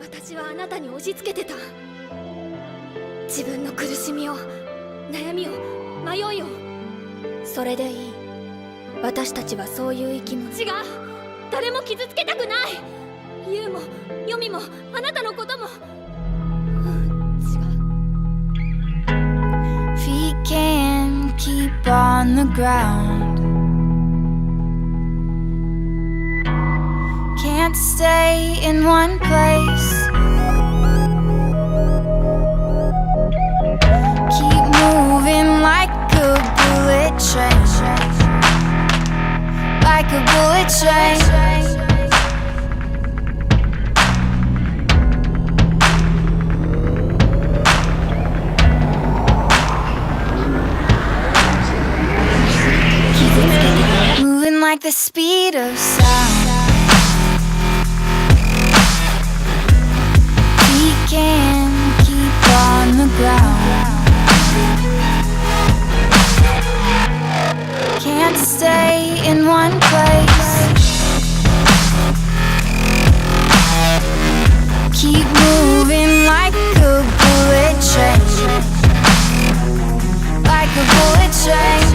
私はあなたに押し付けてた。自分の苦しみを、悩みを、迷いを。それでいい。私たちはそういう生き物。違う。誰も傷つけたくない。ユウもヨミもあなたのことも。違う。 Feet can't keep on the ground. Can't stay in one place. Keep moving like a bullet train. Like a bullet train. Moving like the speed of sound. We can't keep on the ground. Can't stay in one place. Keep moving like a bullet train. Like a bullet train.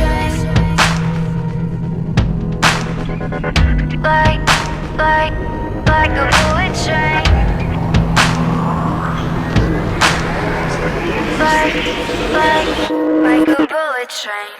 Like a bullet train. Like a bullet train.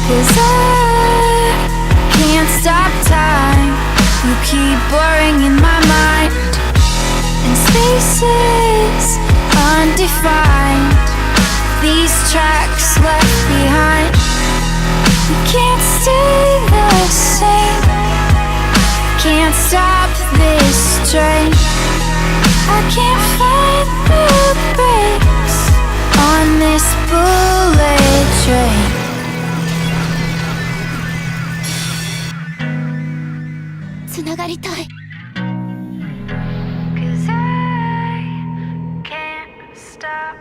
Cause I can't stop time. You keep blurring in my mind. And spaces undefined. These tracks left behind. We can't stay the same. Can't stop this train. I can't find the brakes on this bullet train. つながりたい。'Cause I can't stop.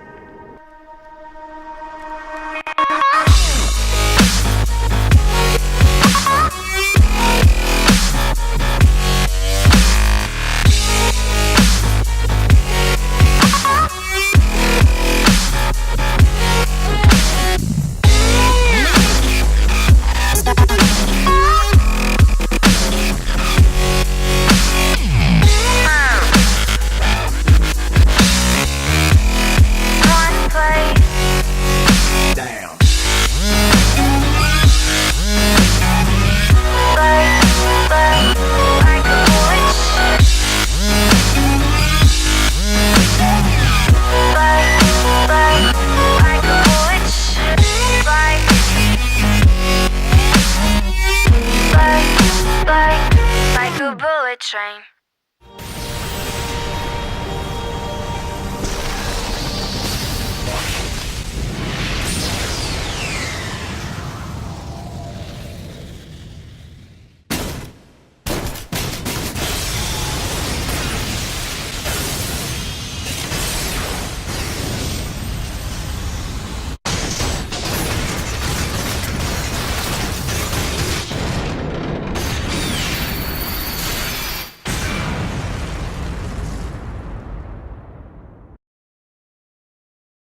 Like a bullet train.